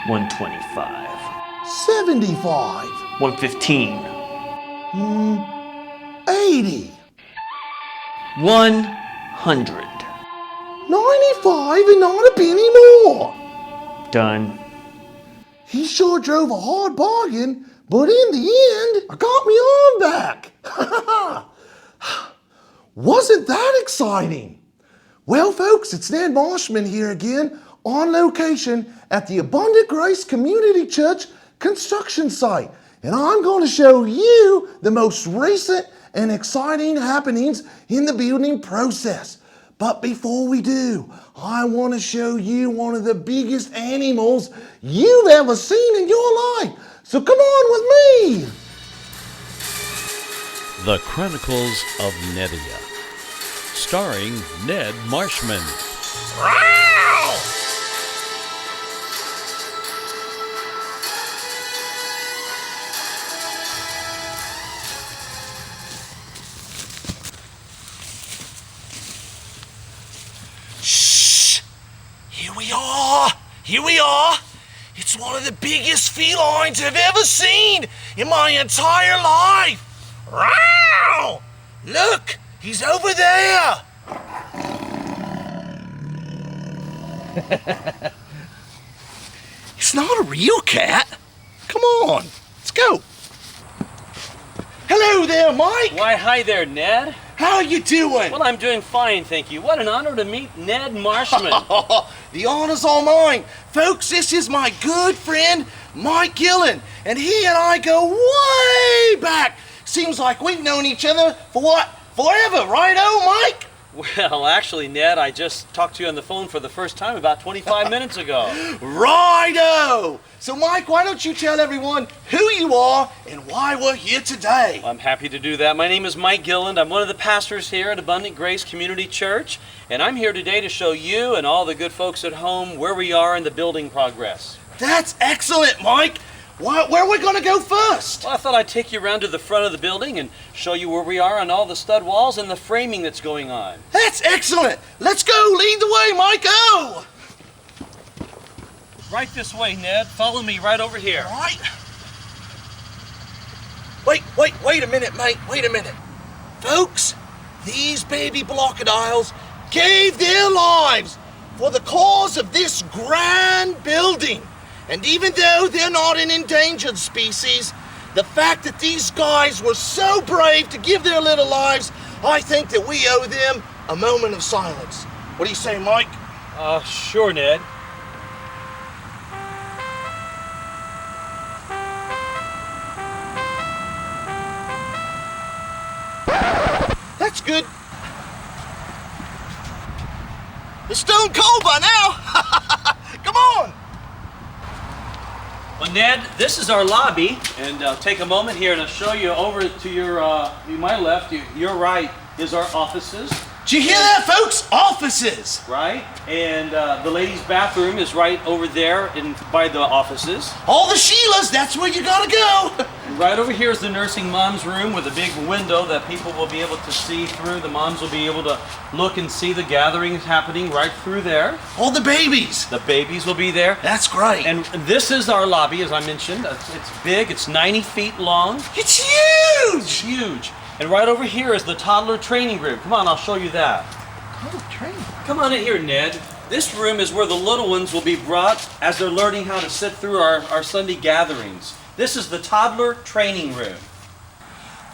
125. 75. 115. 80. 100. 95 and not a penny more. Done. He sure drove a hard bargain, but in the end, I got me arm back. Wasn't that exciting? Well, folks, it's Ned Marshman here again on location at the Abundant Grace Community Church construction site. And I'm going to show you the most recent and exciting happenings in the building process. But before we do, I want to show you one of the biggest animals you've ever seen in your life. So come on with me. The Chronicles of Nedia, starring Ned Marshman. Shh! Here we are. It's one of the biggest felines I've ever seen in my entire life. Wow! Look, he's over there. It's not a real cat. Come on, let's go. Hello there, Mike. Why, hi there, Ned. How are you doing? Well, I'm doing fine, thank you. What an honor to meet Ned Marshman. The honor's all mine. Folks, this is my good friend, Mike Gilland, and he and I go way back. Seems like we've known each other for what? Forever, right-o, Mike? Well, actually, Ned, I just talked to you on the phone for the first time about 25 minutes ago. Right-o! So, Mike, why don't you tell everyone who you are and why we're here today? Well, I'm happy to do that. My name is Mike Gilland. I'm one of the pastors here at Abundant Grace Community Church, and I'm here today to show you and all the good folks at home where we are in the building progress. That's excellent, Mike. Where are we going to go first? Well, I thought I'd take you around to the front of the building and show you where we are on all the stud walls and the framing that's going on. That's excellent. Let's go. Lead the way, Mike. Go. Right this way, Ned. Follow me right over here. All right. Wait a minute, mate. Wait a minute. Folks, these baby crocodiles gave their lives for the cause of this grand building. And even though they're not an endangered species, the fact that these guys were so brave to give their little lives, I think that we owe them a moment of silence. What do you say, Mike? Sure, Ned. That's good. It's stone cold by now. Come on. Well, Ned, this is our lobby, and take a moment here and I'll show you over to your my left, your right is our offices. Did you hear that, folks? Offices. Right, and the ladies' bathroom is right over there by the offices. All the Sheilas, that's where you gotta go. And right over here is the nursing mom's room with a big window that people will be able to see through. The moms will be able to look and see the gatherings happening right through there. All the babies. The babies will be there. That's great. And this is our lobby, as I mentioned. It's big, it's 90 feet long. It's huge. It's huge. And right over here is the toddler training room. Come on, I'll show you that. Toddler training? Come on in here, Ned. This room is where the little ones will be brought as they're learning how to sit through our Sunday gatherings. This is the toddler training room.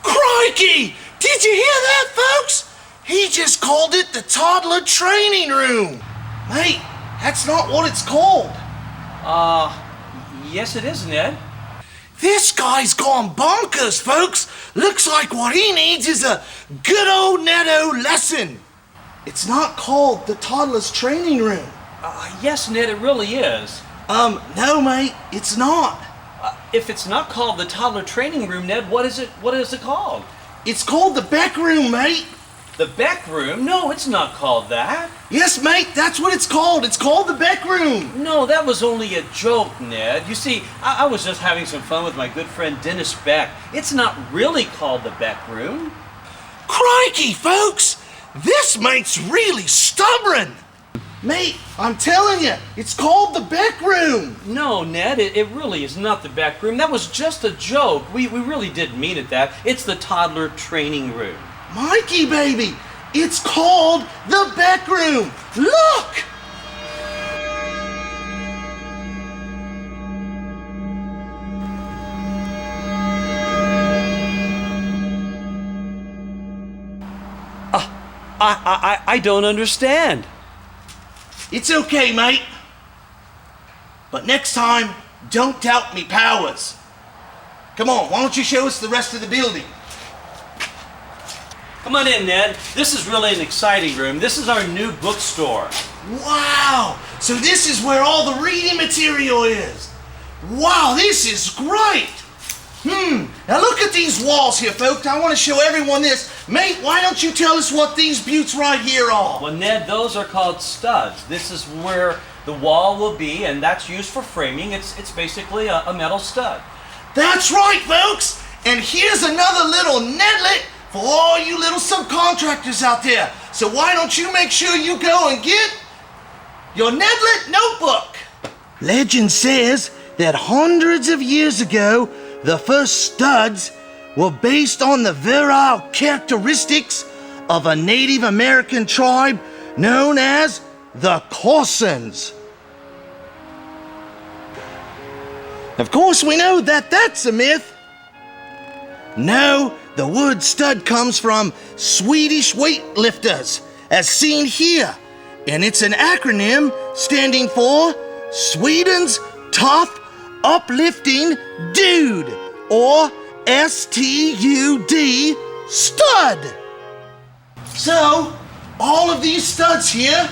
Crikey! Did you hear that, folks? He just called it the toddler training room. Mate, that's not what it's called. Yes it is, Ned. This guy's gone bonkers, folks. Looks like what he needs is a good old Nedo lesson. It's not called the toddler's training room. Yes, Ned, it really is. No, mate, it's not. If it's not called the toddler training room, Ned, what is it called? It's called the Beck room, mate. The Beck room? No, it's not called that. Yes, mate, that's what it's called. It's called the Beck room. No, that was only a joke, Ned. You see, I was just having some fun with my good friend Dennis Beck. It's not really called the Beck room. Crikey, folks! This mate's really stubborn. Mate, I'm telling you, it's called the back room. No, Ned, it really is not the back room. That was just a joke. We really didn't mean it that. It's the toddler training room. Mikey, baby, it's called the back room. Look! I don't understand. It's okay, mate. But next time, don't doubt me powers. Come on, why don't you show us the rest of the building? Come on in, Ned. This is really an exciting room. This is our new bookstore. Wow, so this is where all the reading material is. Wow, this is great. Now look at these walls here, folks. I want to show everyone this. Mate, why don't you tell us what these buttes right here are? Well, Ned, those are called studs. This is where the wall will be, and that's used for framing. It's basically a metal stud. That's right, folks. And here's another little Nedlet for all you little subcontractors out there. So why don't you make sure you go and get your Nedlet notebook? Legend says that hundreds of years ago, the first studs were based on the virile characteristics of a Native American tribe known as the Corsans. Of course, we know that that's a myth. No, the word stud comes from Swedish weightlifters, as seen here, and it's an acronym standing for Sweden's Tough Uplifting Dude, or STUD, stud. So, all of these studs here,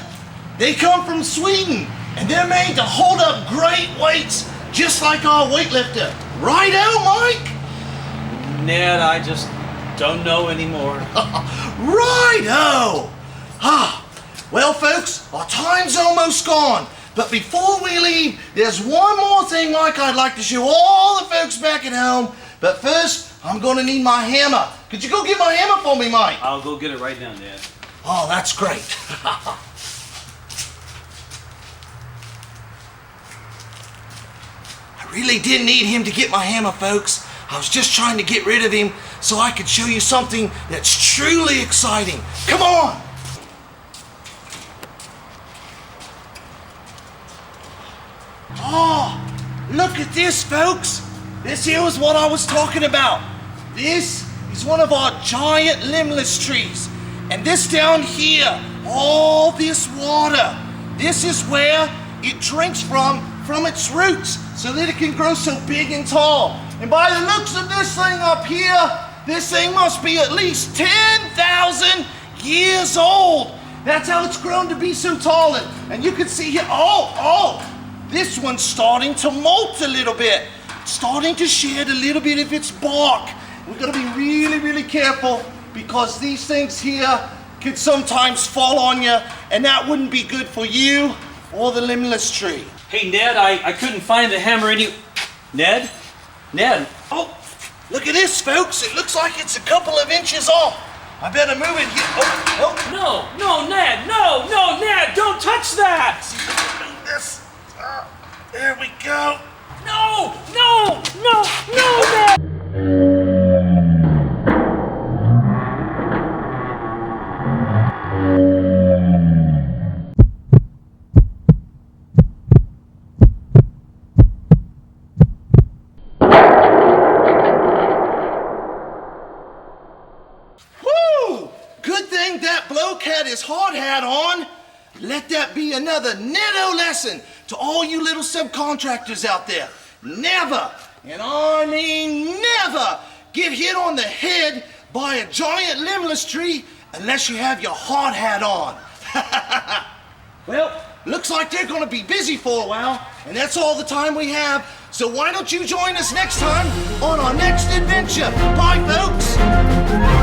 they come from Sweden, and they're made to hold up great weights, just like our weightlifter. Right-o, Mike? Ned, I just don't know anymore. Right-o! Well, folks, our time's almost gone. But before we leave, there's one more thing, Mike, I'd like to show all the folks back at home. But first, I'm going to need my hammer. Could you go get my hammer for me, Mike? I'll go get it right now, Ned. Oh, that's great. I really didn't need him to get my hammer, folks. I was just trying to get rid of him so I could show you something that's truly exciting. Come on! Oh, look at this, folks. This here is what I was talking about. This is one of our giant limbless trees. And this down here, all this water, this is where it drinks from its roots so that it can grow so big and tall. And by the looks of this thing up here, this thing must be at least 10,000 years old. That's how it's grown to be so tall. And you can see here, this one's starting to molt a little bit, starting to shed a little bit of its bark. We've got to be really, really careful because these things here could sometimes fall on you, and that wouldn't be good for you or the limbless tree. Hey, Ned, I couldn't find the hammer Ned? Ned? Oh, look at this, folks. It looks like it's a couple of inches off. I better move it here. No, Ned, no, Ned, don't touch that! This. There we go. No, Ned! Woo! Good thing that bloke had his hard hat on. Let that be another Nedo lesson to all you little subcontractors out there. Never, and I mean never, get hit on the head by a giant limbless tree unless you have your hard hat on. Well, looks like they're going to be busy for a while, and that's all the time we have. So why don't you join us next time on our next adventure? Bye, folks.